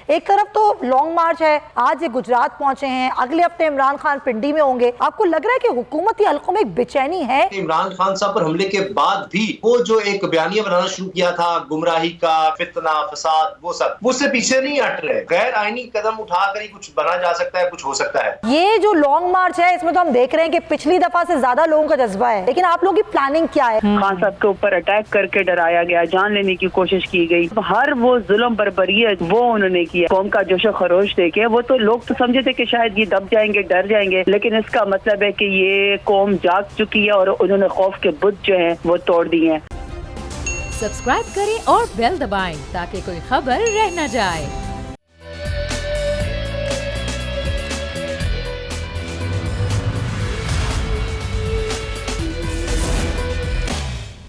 एक तरफ तो लॉन्ग मार्च है, आज ये गुजरात पहुंचे हैं, अगले हफ्ते इमरान खान पिंडी में होंगे। आपको लग रहा है कि हुकूमती हलकों में एक बेचैनी है? इमरान खान साहब पर हमले के बाद भी वो जो एक बयानिया बनाना शुरू किया था गुमराही का, फितना, फसाद, वो सब, वो उससे पीछे नहीं हट रहे। गैर आईनी कदम उठाकर ही कुछ बना जा सकता है, कुछ हो सकता है। ये जो लॉन्ग मार्च है इसमें तो हम देख रहे हैं कि पिछली दफा से ज्यादा लोगों का जज्बा है, लेकिन आप लोगों की प्लानिंग क्या है? खान साहब के ऊपर अटैक करके डराया गया, जान लेने की कोशिश की गई, हर वो जुल्म बर्बरियत वो उन्होंने किया। कौम का जोशो खरोश देखे वो तो लोग तो समझे थे कि शायद ये दब जाएंगे, डर जाएंगे, लेकिन इसका मतलब है कि ये कौम जाग चुकी है और उन्होंने खौफ के बुत जो हैं वो तोड़ दिए हैं। सब्सक्राइब करें और बेल दबाएं ताकि कोई खबर रह न जाए।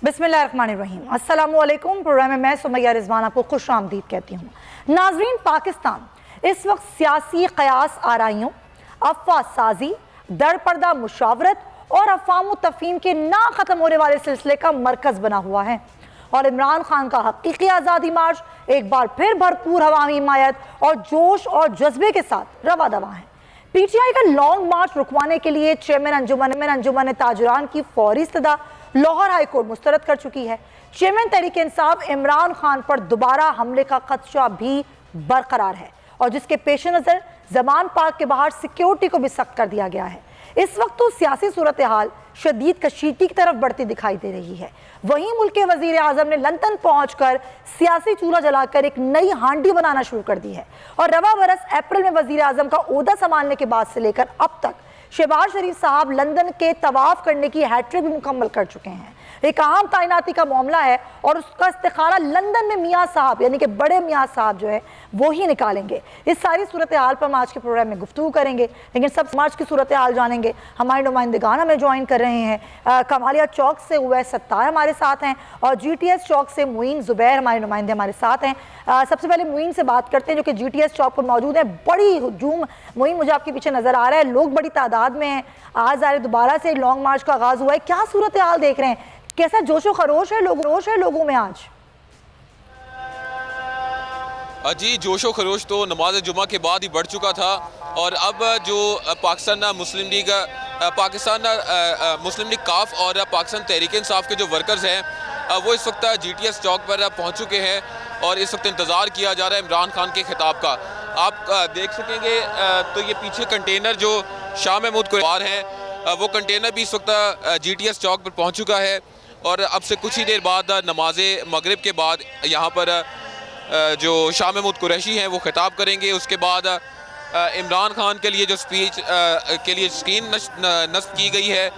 बिस्मिल्लाहिर्रहमानिर्रहीम, अस्सलामुअलैकुम। प्रोग्राम में मैं सुमैया रिजवान आपको खुश आमदीद कहती हूँ। नाजरीन, पाकिस्तान इस वक्त सियासी कयास आराइयों, अफवाह साजी, दरपर्दा मुशावरत और अफवाम तफहीम के ना ख़त्म होने वाले सिलसिले का मरकज़ बना हुआ है और इमरान खान का हकीकी आज़ादी मार्च एक बार फिर भरपूर अवामी हिमायत और जोश और जज्बे के साथ रवा दवा है। पीटीआई का लॉन्ग मार्च रुकवाने के लिए चेयरमैन अंजुमन ताजरान की फौरी इस्तदा लाहौर हाई कोर्ट मुस्तरद कर चुकी है। चेयरमैन तहरीक इंसाफ इमरान खान पर दोबारा हमले का खदशा भी बरकरार है और जिसके पेश नज़र जमान पार्क के बाहर सिक्योरिटी को भी सख्त कर दिया गया है। इस वक्त तो सियासी सूरत हाल शदीद कशीदगी की तरफ बढ़ती दिखाई दे रही है। वहीं मुल्क के वजीर आजम ने लंदन पहुंचकर सियासी चूल्हा जलाकर एक नई हांडी बनाना शुरू कर दी है और रवा बरस अप्रैल में वजीर आजम का ओहदा संभालने के बाद से लेकर अब तक शहबाज शरीफ साहब लंदन के तवाफ करने की हैट्रिक भी मुकम्मल कर चुके हैं। एक अहम तैनाती का मामला है और उसका इस्तिखारा लंदन में मियाँ साहब यानी कि बड़े मियाँ साहब जो है वो ही निकालेंगे। इस सारी सूरत हाल पर हम आज के प्रोग्राम में गुफ्तगू करेंगे, लेकिन सब समाज की सूरत हाल जानेंगे। हमारे नुमाइंदगान हमें ज्वाइन कर रहे हैं। कमालिया चौक से उवैस सत्तार हमारे साथ हैं और GTS चौक से मुईन ज़ुबैर हमारे नुमाइंदे हमारे साथ हैं। सबसे पहले मुईन से बात करते हैं जो कि GTS चौक पर मौजूद है। बड़ी हुजूम, मुईन मुझे आपके पीछे नज़र आ रहा है, लोग बड़ी तादाद में हैं। आज ज़ाहिर दोबारा से लॉन्ग मार्च का आगाज़ हुआ है, क्या सूरत हाल देख रहे हैं? कैसा जोशो खरोश है लोगों में आज? जी, जोशो खरोश तो नमाज जुमा के बाद ही बढ़ चुका था और अब जो पाकिस्तान मुस्लिम लीग काफ और पाकिस्तान तहरीक इंसाफ के जो वर्कर्स हैं वो इस वक्त GTS चौक पर पहुंच चुके हैं और इस वक्त इंतज़ार किया जा रहा है इमरान खान के खिताब का। आप देख सकेंगे तो ये पीछे कंटेनर जो शाह महमूद कुरबार हैं वो कंटेनर भी इस वक्त GTS चौक पर पहुँच चुका है और अब से कुछ ही देर बाद नमाज मगरिब के बाद यहाँ पर जो शाह महमूद कुरैशी हैं वो खिताब करेंगे। उसके बाद इमरान खान के लिए जो स्पीच के लिए स्क्रीन नस्ब की गई है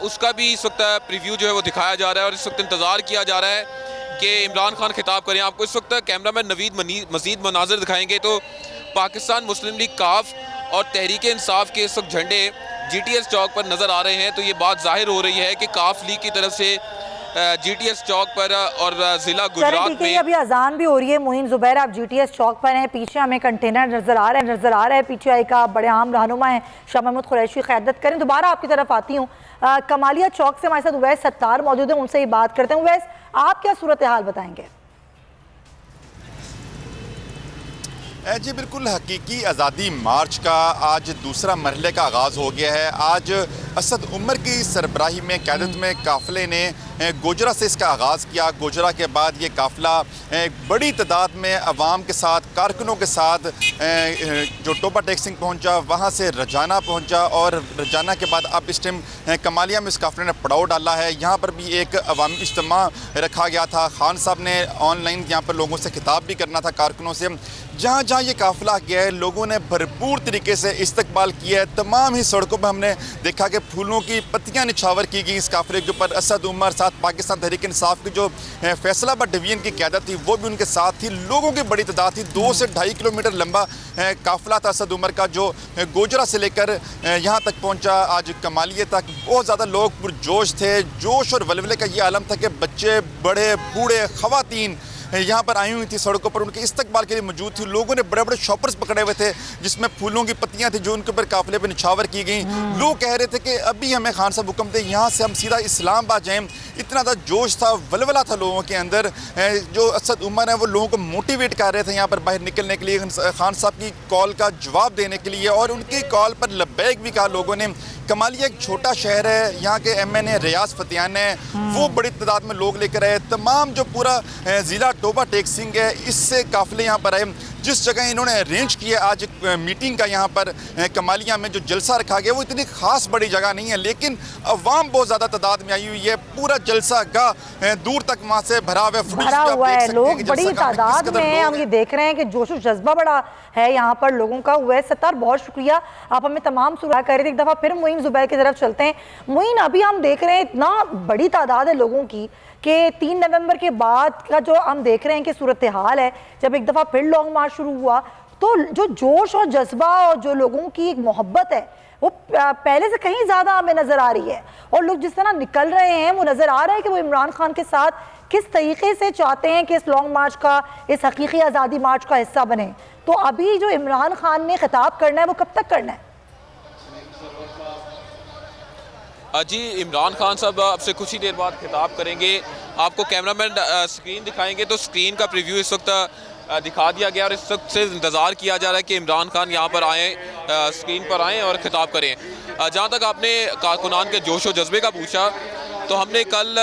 उसका भी इस वक्त प्रीव्यू जो है वो दिखाया जा रहा है और इस वक्त इंतज़ार किया जा रहा है कि इमरान खान खिताब करें। आपको इस वक्त कैमरामैन नवीद मज़ीद मनाज़र दिखाएंगे तो पाकिस्तान मुस्लिम लीग काफ और तहरीक इंसाफ के इस वक्त झंडे GTS चौक पर नज़र आ रहे हैं। तो ये बात जाहिर हो रही है कि काफ लीग की तरफ से GTS चौक पर और ज़िला गुजरात में अभी अजान भी हो रही है। मुईन ज़ुबैर, आप GTS चौक पर हैं, पीछे हमें कंटेनर नज़र आ रहा है। पीछे का बड़े आम रहनुमा है शाह महमूद कुरैशी, क़यादत करें। दोबारा आपकी तरफ आती हूँ। कमालिया चौक से हमारे साथ उवैस सत्तार मौजूद है, उनसे ही बात करते हैं। उवैस, आप क्या सूरत हाल बताएंगे? जी बिल्कुल, हकीकी आज़ादी मार्च का आज दूसरा मरहले का आगाज़ हो गया है। आज असद उमर की सरबराही में क़यादत में काफ़िले ने गोजरा से इसका आगाज़ किया। गोजरा के बाद ये काफ़िला बड़ी तादाद में अवाम के साथ, कारकुनों के साथ जो टोपा टेक्सिंग पहुंचा, वहां से रजाना पहुंचा और रजाना के बाद अब इस टाइम कमालिया में इस काफ़िले ने पड़ाव डाला है। यहाँ पर भी एक अवामी इज्तिमा रखा गया था। खान साहब ने ऑनलाइन यहाँ पर लोगों से खिताब भी करना था, कारकुनों से। जहाँ जहाँ ये काफ़िला गया है लोगों ने भरपूर तरीके से इस्तकबाल किया है। तमाम ही सड़कों पर हमने देखा कि फूलों की पत्तियाँ निछावर की गई इस काफ़िले के ऊपर। असद उमर साथ पाकिस्तान तहरीक इंसाफ की जो फैसलाबाद डिवीजन की क़यादत थी वो भी उनके साथ थी। लोगों की बड़ी तादाद थी। 2 से 2.5 किलोमीटर लंबा काफ़िला था असद उमर का जो गोजरा से लेकर यहाँ तक पहुँचा आज कमालिया तक। बहुत ज़्यादा लोग पुरजोश थे। जोश और वलवले का ये आलम था कि बच्चे, बड़े, बूढ़े, ख़वातीन यहाँ पर आई हुई थी सड़कों पर, उनके इस्तकबाल के लिए मौजूद थी। लोगों ने बड़े बड़े शॉपर्स पकड़े हुए थे जिसमें फूलों की पत्तियाँ थी जो उनके ऊपर काफिले पर निछावर की गई। लोग कह रहे थे कि अभी हमें खान साहब हुक्म दे यहाँ से हम सीधा इस्लामाबाद जाएँ। इतना ज़्यादा जोश था, वलवला था लोगों के अंदर। जो असद उमर है वो लोगों को मोटिवेट कर रहे थे यहाँ पर बाहर निकलने के लिए, खान साहब की कॉल का जवाब देने के लिए, और उनकी कॉल पर लब्बैक भी कहा लोगों ने। कमालिया एक छोटा शहर है, यहाँ के MNA रियाज फतियान है, वो बड़ी तादाद में लोग लेकर आए। तमाम जो पूरा ज़िला टोबा टेक सिंह है, इससे काफिले यहाँ पर आए। जिस जगह इन्होंने अरेंज किया आज मीटिंग का यहाँ पर कमालिया में जो जलसा रखा गया, वो इतनी खास बड़ी जगह नहीं है, लेकिन अवाम बहुत ज़्यादा तादाद में आई हुई है। पूरा जलसा गाह दूर तक वहाँ से भरा हुआ है, लोग बड़ी तादाद में हैं। हम ये देख रहे हैं कि जोश जज्बा बड़ा है यहाँ पर लोगों का। हुआ है सत्तार, बहुत शुक्रिया, आप हमें तमाम सुराह कर रहे थे। एक दफ़ा फिर मोइन जुबैर की तरफ चलते हैं। मोइन, अभी हम देख रहे हैं इतना बड़ी तादाद है लोगों की कि 3 नवंबर के बाद का जो हम देख रहे हैं कि सूरत हाल है, जब एक दफ़ा फिर लॉन्ग मार्च शुरू हुआ तो जो जोश और जज्बा और जो लोगों की एक मोहब्बत है वो पहले से कहीं ज़्यादा हमें नज़र आ रही है। और लोग जिस तरह निकल रहे हैं वो नज़र आ रहा है कि वो इमरान खान के साथ किस तरीके से चाहते हैं कि इस लॉन्ग मार्च का, इस हकीकी आज़ादी मार्च का हिस्सा बने। तो अभी जो इमरान खान ने खिताब करना है वो कब तक करना है? जी, इमरान खान साहब आपसे कुछ ही देर बाद खिताब करेंगे। आपको कैमरामैन स्क्रीन दिखाएंगे तो स्क्रीन का प्रीव्यू इस वक्त दिखा दिया गया और इस वक्त से इंतज़ार किया जा रहा है कि इमरान खान यहाँ पर आएँ, स्क्रीन पर आएँ और खिताब करें। जहाँ तक आपने कारकुनान के जोश और जज्बे का पूछा, तो हमने कल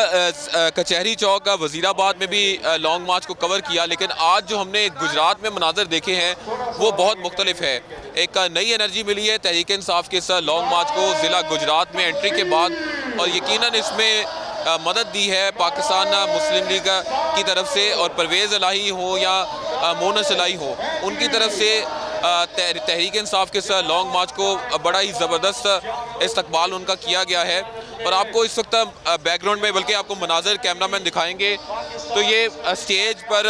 कचहरी चौक वज़ीराबाद में भी लॉन्ग मार्च को कवर किया, लेकिन आज जो हमने गुजरात में मनाज़र देखे हैं वो बहुत मुख्तलिफ है। एक नई एनर्जी मिली है तहरीक इंसाफ के इस लॉन्ग मार्च को ज़िला गुजरात में एंट्री के बाद, और यकीनन इसमें मदद दी है पाकिस्तान मुस्लिम लीग की तरफ से, और परवेज़ इलाही हो या मोनस इलाही हो, उनकी तरफ से तहरीक इंसाफ के लॉन्ग मार्च को बड़ा ही ज़बरदस्त इस्तकबाल उनका किया गया है। और आपको इस वक्त बैकग्राउंड में बल्कि आपको मनाज़र कैमरामैन दिखाएंगे तो ये स्टेज पर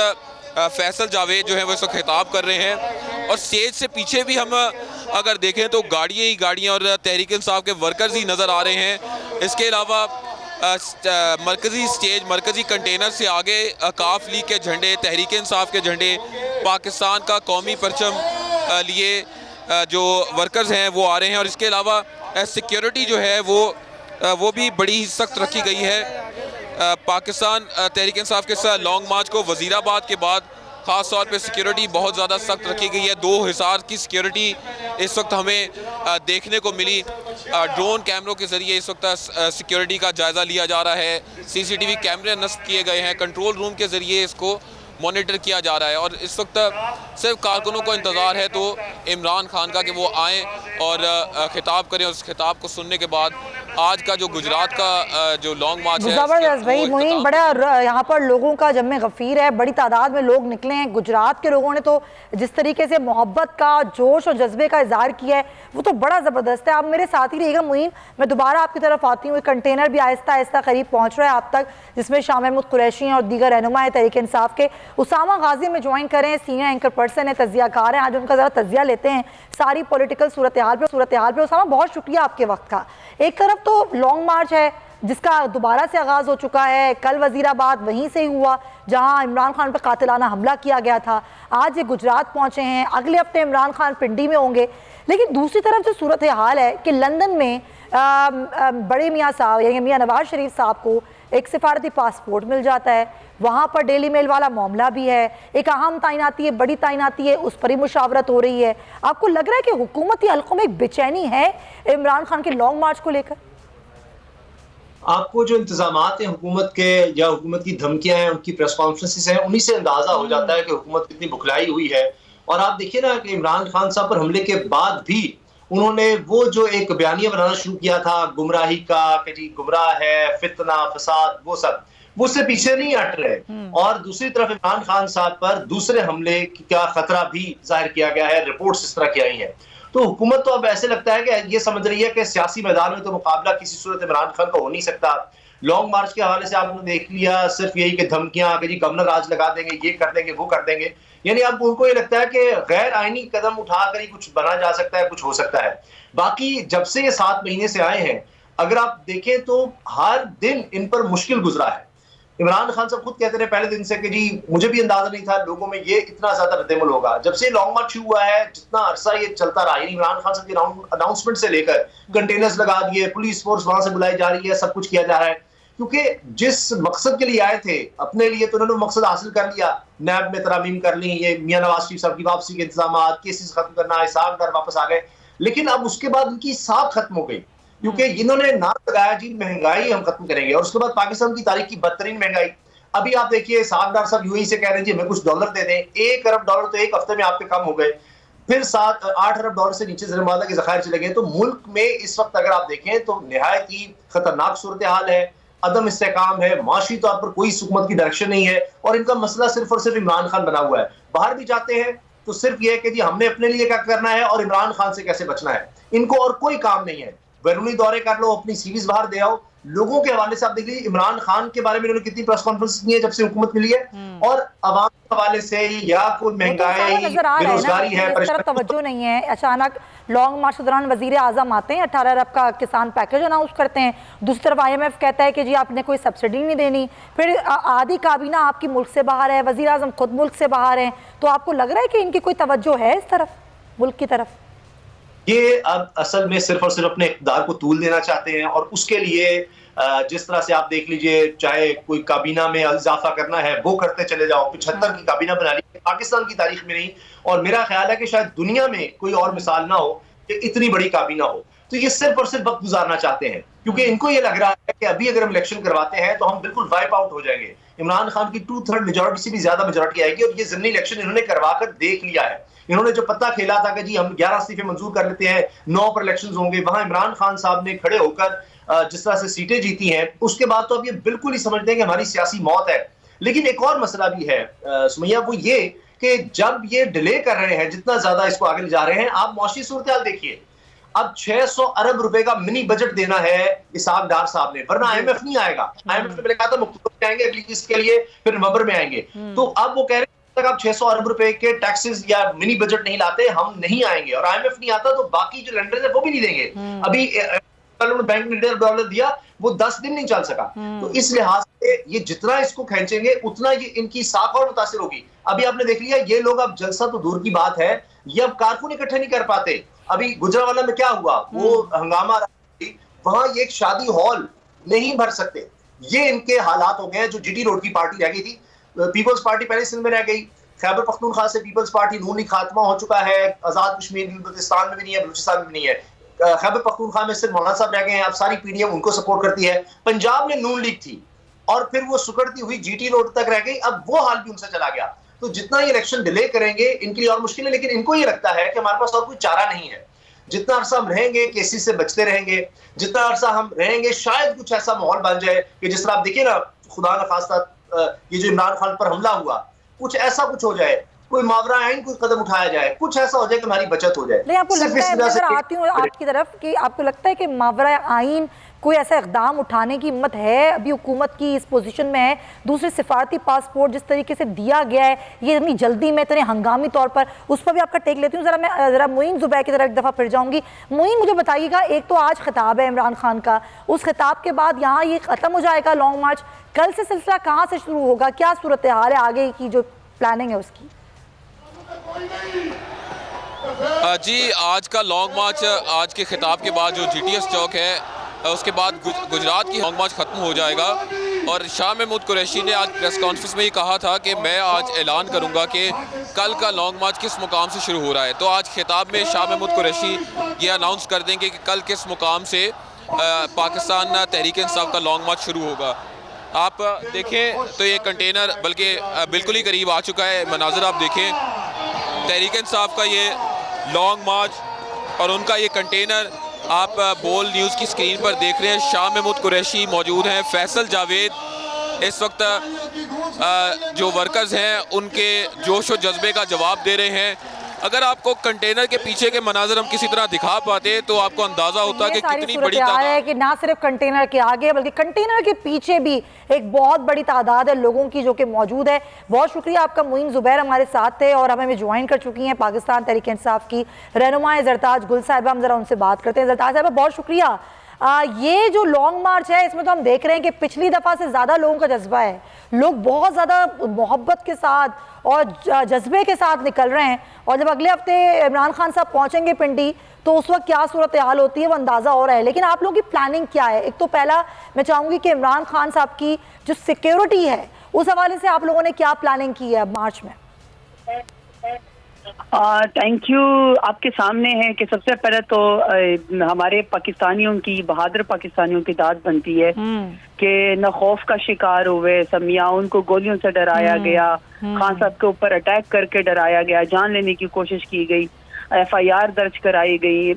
फैसल जावेद जो है वो इस वक्त खिताब कर रहे हैं, और स्टेज से पीछे भी हम अगर देखें तो गाड़ियाँ ही गाड़ियाँ और तहरीक इंसाफ के वर्कर्स ही नज़र आ रहे हैं। इसके अलावा मरकज़ी स्टेज, मरकज़ी कंटेनर से आगे काफ लीग के झंडे, तहरीक इंसाफ के झंडे, पाकिस्तान का कौमी परचम लिए जो वर्कर्स हैं वो आ रहे हैं। और इसके अलावा सिक्योरिटी जो है वो भी बड़ी सख्त रखी गई है। पाकिस्तान तहरीक इंसाफ के साथ लॉन्ग मार्च को वज़ीराबाद के बाद ख़ास तौर पे सिक्योरिटी बहुत ज़्यादा सख्त रखी गई है। 2 हिसार की सिक्योरिटी इस वक्त हमें देखने को मिली। ड्रोन कैमरों के ज़रिए इस वक्त सिक्योरिटी का जायज़ा लिया जा रहा है। CCTV कैमरे नस्ब किए गए हैं, कंट्रोल रूम के ज़रिए इसको मॉनिटर किया जा रहा है। और इस वक्त सिर्फ कारकुनों को इंतज़ार है तो इमरान खान का कि वो आएँ और खिताब करें। उस खिताब को सुनने के बाद आज का जो गुजरात का जो लॉन्ग मार्च है, ज़बरदस्त भाई मोइन, बड़ा यहाँ पर लोगों का जम्मे गफ़ीर है, बड़ी तादाद में लोग निकले हैं। गुजरात के लोगों ने तो जिस तरीके से मोहब्बत का, जोश और जज्बे का इजहार किया है वो तो बड़ा ज़बरदस्त है। आप मेरे साथ ही रहिएगा मोइन, मैं दोबारा आपकी तरफ आती हूँ। कंटेनर भी आहिस्ता आहिस्ता करीब पहुँच रहा है आप तक, जिसमें शाह महमूद कुरैशी और दीगर रहनुमा है तहरीक इंसाफ के। उसामा गाजी में ज्वाइन करें, सीनियर एंकर पर्सन है, तजियाकार हैं। आज उनका ज़रा तजिया लेते हैं सारी पॉलिटिकल सूरत हाल पे। उसामा, बहुत शुक्रिया आपके वक्त का। एक तरफ तो लॉन्ग मार्च है जिसका दोबारा से आगाज़ हो चुका है, कल वज़ीराबाद वहीं से ही हुआ जहां इमरान खान पर कातिलाना हमला किया गया था। आज ये गुजरात पहुंचे हैं, अगले हफ्ते इमरान खान पिंडी में होंगे। लेकिन दूसरी तरफ जो सूरत हाल है कि लंदन में बड़े मियाँ साहब यानी मियाँ नवाज शरीफ साहब को एक सिफारती पासपोर्ट मिल जाता है। वहाँ पर डेली मेल वाला मामला भी है, एक अहम तैनाती है, बड़ी तैनाती है, उस पर ही मुशावरत हो रही है। आपको लग रहा है कि हुकूमती हल्कों में एक बेचैनी है इमरान खान के लॉन्ग मार्च को लेकर? आपको जो इंतजामात हैं हुकूमत के या हुकूमत की धमकियां हैं, उनकी प्रेस कॉन्फ्रेंसेस हैं, उन्हीं से अंदाजा हो जाता है कि हुकूमत कितनी बुखलाई हुई है। और आप देखिए ना कि इमरान खान साहब पर हमले के बाद भी उन्होंने वो जो एक बयानिया बनाना शुरू किया था गुमराही का कि जी गुमराह है, फितना, फसाद, वो सब, वो उससे पीछे नहीं हट रहे। और दूसरी तरफ इमरान खान साहब पर दूसरे हमले का खतरा भी जाहिर किया गया है, रिपोर्ट्स इस तरह की आई हैं। तो हुकूमत तो अब ऐसे लगता है कि ये समझ रही है कि सियासी मैदान में तो मुकाबला किसी सूरत इमरान खान का हो नहीं सकता। लॉन्ग मार्च के हवाले से आपने देख लिया, सिर्फ यही कि धमकियां कि जी गवर्नर आज लगा देंगे, ये कर देंगे, वो कर देंगे। यानी अब उनको ये लगता है कि गैर आईनी कदम उठाकर ही कुछ बना जा सकता है, कुछ हो सकता है। बाकी जब से ये 7 महीने से आए हैं, अगर आप देखें तो हर दिन इन पर मुश्किल गुजरा है। इमरान खान साहब खुद कहते रहे पहले दिन से कि जी मुझे भी अंदाजा नहीं था लोगों में ये इतना ज्यादा रद्देमल होगा। जब से लॉन्ग मार्च शुरू हुआ है, जितना अरसा ये चलता रहा, यानी इमरान खान साहब की अनाउंसमेंट से लेकर कंटेनर्स लगा दिए, पुलिस फोर्स वहां से बुलाई जा रही है, सब कुछ किया जा रहा है, क्योंकि जिस मकसद के लिए आए थे अपने लिए, तो उन्होंने मकसद हासिल कर लिया। नैब में तरामीम कर ली, ये मियां नवाज शरीफ साहब की वापसी के इंतजाम, केसेस खत्म करना, इसाक दर वापस आ गए। लेकिन अब उसके बाद उनकी साख खत्म हो गई, क्योंकि इन्होंने नाम लगाया जी महंगाई हम खत्म करेंगे, और उसके बाद पाकिस्तान की तारीख की बदतरीन महंगाई। अभी आप देखिए साख डार साहब यूएई से कह रहे हैं जी हमें कुछ डॉलर दे दें, 1 अरब डॉलर तो एक हफ्ते में आपके कम हो गए, फिर 7-8 अरब डॉलर से नीचे ज़र-ए-मुआवजा के ज़खायर चले गए। तो मुल्क में इस वक्त अगर आप देखें तो निहायत ही खतरनाक सूरत हाल है, अदम इस्तेकाम है, माशी तौर पर कोई हुकूमत की डायरेक्शन नहीं है, और इनका मसला सिर्फ और सिर्फ इमरान खान बना हुआ है। बाहर भी जाते हैं तो सिर्फ ये है कि जी हमने अपने लिए क्या करना है और इमरान खान से कैसे बचना है, इनको और कोई काम नहीं है। बैरूनी दौरे कर लो, अपनी सीरीज बाहर दे आओ। लोगों के हवाले से आप देख लीजिए इमरान खान के बारे में इन्होंने कितनी प्रेस कॉन्फ्रेंस की है जब से हुकूमत मिली है, और अवाम के हवाले से या कोई महंगाई, बेरोजगारी है, तरफ तवज्जो नहीं है। अचानक लॉन्ग मार्च के दौरान वजीर आजम आते हैं, 18 अरब का किसान पैकेज अनाउंस करते हैं, दूसरी तरफ IMF कहता है कि जी आपने कोई सब्सिडी नहीं देनी, फिर आधी काबीना आपकी मुल्क से बाहर है, वजीर आजम खुद मुल्क से बाहर हैं, तो आपको लग रहा है कि इनकी कोई तवज्जो है इस तरफ, मुल्क की तरफ? ये अब असल में सिर्फ और सिर्फ अपने इक़्तिदार को तूल देना चाहते हैं, और उसके लिए जिस तरह से आप देख लीजिए, चाहे कोई काबीना में इजाफा करना है वो करते चले जाओ, 75 की काबीना बना ली, पाकिस्तान की तारीख में नहीं, और मेरा ख्याल है कि शायद दुनिया में कोई और मिसाल ना हो कि इतनी बड़ी काबीना हो। तो ये सिर्फ और सिर्फ वक्त गुजारना चाहते हैं, क्योंकि इनको ये लग रहा है कि अभी अगर हम इलेक्शन करवाते हैं तो हम बिल्कुल वाइप आउट हो जाएंगे, इमरान खान की 2/3 मेजोरिटी से भी ज्यादा मेजोरिटी आएगी, और ये ज़िमनी इलेक्शन इन्होंने करवा कर देख लिया है। इन्होंने जो पता खेला था कि जी हम 11 इस्तीफे मंजूर कर लेते हैं, 9 पर इलेक्शन होंगे, वहां इमरान खान साहब ने खड़े होकर जिस तरह से सीटें जीती हैं, उसके बाद तो अब ये बिल्कुल ही समझते हैं कि हमारी सियासी मौत है। लेकिन एक और मसला भी है सुमैया, वो ये कि जब ये डिले कर रहे हैं, जितना ज्यादा इसको आगे ले जा रहे हैं, आप मौशी सूरत हाल देखिए। अब 600 अरब रुपए का मिनी बजट देना है इसाक डार साहब ने, वरना IMF नहीं आएगा। IMF ने पहले कहा था अक्टूबर में आएंगे अगली किस्त के लिए, फिर नवंबर में आएंगे। तो अब वो कह रहे हैं तक आप 600 अरब रुपए के टैक्सेस या मिनी बजट नहीं लाते, हम नहीं आएंगे, और IMF नहीं आता तो बाकी जो लेंडर्स है वो भी नहीं देंगे। अभी बैंक ने $1.5 दिया, वो 10 दिन नहीं चल सका। तो इस लिहाज से ये जितना इसको खींचेंगे उतना ये इनकी साख और मुतासिर होगी। अभी आपने देख लिया ये लोग, अब जलसा तो दूर की बात है, ये अब कारकुन इकट्ठे नहीं कर पाते। अभी गुजरावाला में क्या हुआ, वो हंगामा, वहां ये एक शादी हॉल नहीं भर सकते, ये इनके हालात हो गए हैं। जो GT रोड की पार्टी रह गई थी, पीपल्स पार्टी पहले सिंध में रह गई, खैबर पख्तूनख्वा से पीपल्स पार्टी नूनी खात्मा हो चुका है, आजाद कश्मीर गिलगिस्तान में भी नहीं है, बलूचिस्तान में भी नहीं है, खैबर पख्तूनख्वा में सिर्फ मौलाना साहब रह गए हैं, अब सारी PDM उनको सपोर्ट करती है। पंजाब में नून लीग थी और फिर वो सुकड़ती हुई GT रोड तक रह गई, अब वो हाल भी उनसे चला गया। तो जितना ये इलेक्शन डिले करेंगे इनके लिए और मुश्किल है, लेकिन इनको ये लगता है कि हमारे पास और कोई चारा नहीं है। जितना अरसा हम रहेंगे केसेस से बचते रहेंगे, जितना अरसा हम रहेंगे शायद कुछ ऐसा माहौल बन जाए कि जिस तरह आप देखिए ना, खुदा न खास्ता ये जो इमरान खान पर हमला हुआ, कुछ ऐसा कुछ हो जाए, कोई मावरा आइन कोई कदम उठाया जाए, कुछ ऐसा हो जाए कि हमारी बचत हो जाए। नहीं, आपको लगता है, मैं आती हूँ आपकी तरफ, कि आपको लगता है कि मावरा आइन कोई ऐसा इकदाम उठाने की हिम्मत है? अभी हुकूमत की इस पोजीशन में है, दूसरे सिफारती पासपोर्ट जिस तरीके से दिया गया है, ये इतनी जल्दी में, इतने हंगामी तौर पर, उस पर भी आपका टेक लेती हूँ। मैं मोइन ज़ुबैर की तरफ एक दफ़ा फिर जाऊँगी। मोइन, मुझे बताइएगा, एक तो आज खिताब है इमरान खान का, उस खिताब के बाद यहाँ ये ख़त्म हो जाएगा लॉन्ग मार्च, कल से सिलसिला कहाँ से शुरू होगा, क्या सूरत हाल है आगे की जो प्लानिंग है उसकी? जी, आज का लॉन्ग मार्च, आज के खिताब के बाद जो GTS चौक है, उसके बाद गुजरात की लॉन्ग मार्च ख़त्म हो जाएगा। और शाह महमूद कुरैशी ने आज प्रेस कॉन्फ्रेंस में ये कहा था कि मैं आज ऐलान करूंगा कि कल का लॉन्ग मार्च किस मुकाम से शुरू हो रहा है। तो आज खिताब में शाह महमूद कुरैशी ये अनाउंस कर देंगे कि कल किस मुकाम से पाकिस्तान तहरीक इंसाफ का लॉन्ग मार्च शुरू होगा। आप देखें तो ये कंटेनर बल्कि बिल्कुल ही करीब आ चुका है, मनाज़र आप देखें, तहरीक इंसाफ का ये लॉन्ग मार्च और उनका ये कंटेनर आप बोल न्यूज़ की स्क्रीन पर देख रहे हैं। शाह महमूद कुरैशी मौजूद हैं, फैसल जावेद इस वक्त जो वर्कर्स हैं उनके जोश और जज्बे का जवाब दे रहे हैं। अगर आपको कंटेनर के पीछे के मनाज़र हम किसी तरह दिखा पाते तो आपको अंदाज़ा होता कि कितनी बड़ी तादाद है, कि ना सिर्फ कंटेनर के आगे बल्कि कंटेनर के पीछे भी एक बहुत बड़ी तादाद है लोगों की जो कि मौजूद है। बहुत शुक्रिया आपका, मोइन ज़ुबैर हमारे साथ थे और हमें ज्वाइन कर चुकी हैं पाकिस्तान तहरीक इंसाफ की रहनुमा ज़रताज गुल साहिबा। हम ज़रा उनसे बात करते हैं। ज़रताज साहिबा, बहुत शुक्रिया। ये जो लॉन्ग मार्च है इसमें तो हम देख रहे हैं कि पिछली दफ़ा से ज़्यादा लोगों का जज्बा है, लोग बहुत ज़्यादा मोहब्बत के साथ और जज्बे के साथ निकल रहे हैं। और जब अगले हफ्ते इमरान खान साहब पहुंचेंगे पिंडी तो उस वक्त क्या सूरत हाल होती है वो अंदाज़ा हो रहा है। लेकिन आप लोगों की प्लानिंग क्या है? एक तो पहला मैं चाहूँगी कि इमरान खान साहब की जो सिक्योरिटी है उस हवाले से आप लोगों ने क्या प्लानिंग की है मार्च में? Thank you. आपके सामने है कि सबसे पहले तो हमारे पाकिस्तानियों की, बहादुर पाकिस्तानियों की दाद बनती है कि न खौफ का शिकार हुए समिया, उनको गोलियों से डराया गया, खान साहब के ऊपर अटैक करके डराया गया, जान लेने की कोशिश की गई, FIR दर्ज कराई गई।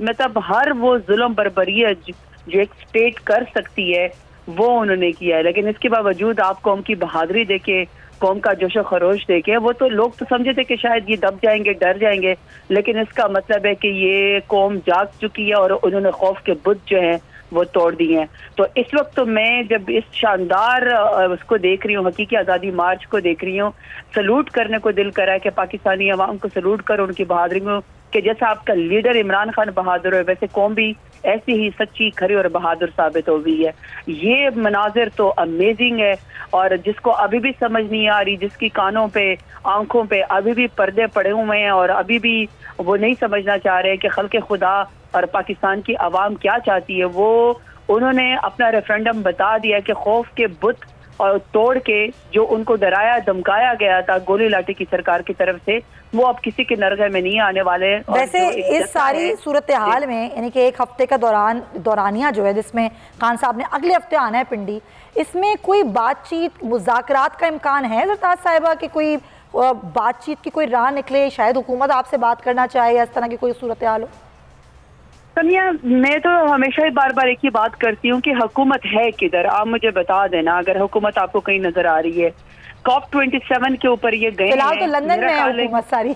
मतलब हर वो जुल्म बर्बरियत जो एक स्टेट कर सकती है वो उन्होंने किया है। लेकिन इसके बावजूद आप कौम की बहादुरी देखे, कौम का जोशो खरोश देखे, वो तो लोग तो समझे थे कि शायद ये दब जाएंगे, डर जाएंगे, लेकिन इसका मतलब है कि ये कौम जाग चुकी है और उन्होंने खौफ के बुत जो हैं वो तोड़ दिए हैं। तो इस वक्त तो मैं जब इस शानदार उसको देख रही हूँ, हकीकी आज़ादी मार्च को देख रही हूँ, सलूट करने को दिल करा है कि पाकिस्तानी अवाम को सलूट करो उनकी बहादुरी को, कि जैसा आपका लीडर इमरान खान बहादुर है वैसे कौम भी ऐसी ही सच्ची, खरी और बहादुर साबित हो गई है। ये मनाजिर तो अमेजिंग है और जिसको अभी भी समझ नहीं आ रही, जिसकी कानों पे, आंखों पे अभी भी पर्दे पड़े हुए हैं और अभी भी वो नहीं समझना चाह रहे कि खल्के खुदा और पाकिस्तान की आवाम क्या चाहती है, वो उन्होंने अपना रेफरेंडम बता दिया कि खौफ के बुत और तोड़ के जो उनको डराया धमकाया गया था गोली लाठी की सरकार की तरफ से, वो अब किसी के नरगे में नहीं आने वाले। वैसे इस सारी सूरत हाल में यानी कि एक हफ्ते का दौरानिया जो है जिसमें खान साहब ने अगले हफ्ते आना है पिंडी, इसमें कोई बातचीत, मुज़ाकरात का इम्कान है ज़रताज साहिबा कि कोई बातचीत की कोई राह निकले, शायद हुकूमत आपसे बात करना चाहे या इस तरह की कोई सूरत हाल हो? समिया, मैं तो हमेशा ही बार बार एक ही बात करती हूँ कि हुकूमत है किधर, आप मुझे बता देना अगर हुकूमत आपको कहीं नजर आ रही है। COP27 के ऊपर ये गए फिलहाल तो लंदन में है हुकूमत सारी।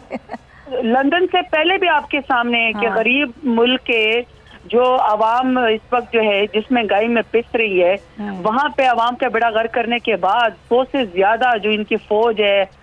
लंदन से पहले भी आपके सामने है कि गरीब मुल्क के जो आवाम इस वक्त जो है जिसमें गाय में पिस रही है, वहां पे आवाम का बेड़ा गर्क करने के बाद 100 से ज्यादा जो इनकी फौज है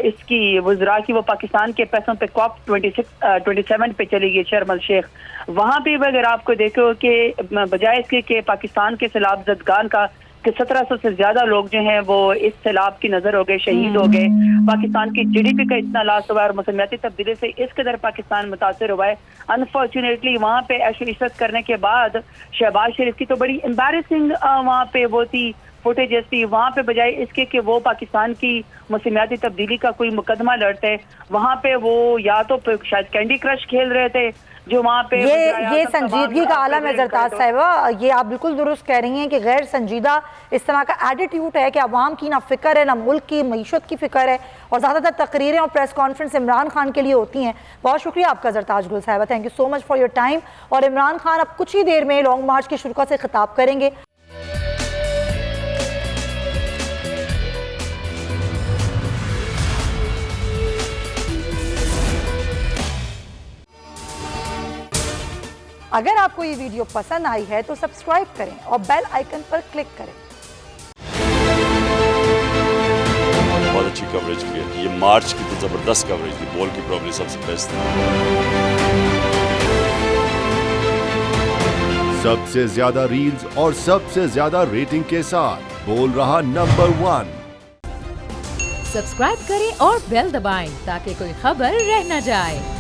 इसकी वज़रा की, वो पाकिस्तान के पैसों पे COP27 पे चली गई शर्म अल शेख। वहां पे अगर आपको देखो कि बजाय इसके कि पाकिस्तान के सैलाब ज़दगान का कि 1700 से ज्यादा लोग जो हैं वो इस सैलाब की नजर हो गए, शहीद हो गए, पाकिस्तान की GDP का इतना लॉस हुआ है और मौसमियाती तब्दीली से इस कदर पाकिस्तान मुतासर हुआ है। अनफॉर्चुनेटली वहाँ पे ऐश इशरत करने के बाद शहबाज शरीफ की तो बड़ी एम्बैरेसिंग वहाँ पे वो थी फुटेजेस थी, वहाँ पे बजाय इसके कि वो पाकिस्तान की मौसमियाती तब्दीली का कोई मुकदमा लड़ते, वहाँ पे वो या तो शायद कैंडी क्रश खेल रहे थे जो वहाँ पे ये संजीदगी का आलम है ज़रताज साहिबा। ये आप बिल्कुल दुरुस्त कह रही हैं कि गैर संजीदा इस तरह का एटीट्यूड है कि अवाम की ना फिक्र है, ना मुल्क की मईशत की फिक्र है, और ज़्यादातर तकरीरें और प्रेस कॉन्फ्रेंस इमरान खान के लिए होती हैं। बहुत शुक्रिया आपका ज़रताज गुल साहिबा, thank you so much for your time. और इमरान खान अब कुछ ही देर में लॉन्ग मार्च की शुरुआत से खिताब करेंगे। अगर आपको ये वीडियो पसंद आई है तो सब्सक्राइब करें और बेल आइकन पर क्लिक करें। बहुत अच्छी कवरेज की है, ये मार्च की तो जबरदस्त कवरेज थी, बॉल की प्रॉब्लम सबसे बेस्ट थी। सबसे ज्यादा रील्स और सबसे ज्यादा रेटिंग के साथ बोल रहा नंबर 1। सब्सक्राइब करें और बेल दबाएं ताकि कोई खबर रह न जाए।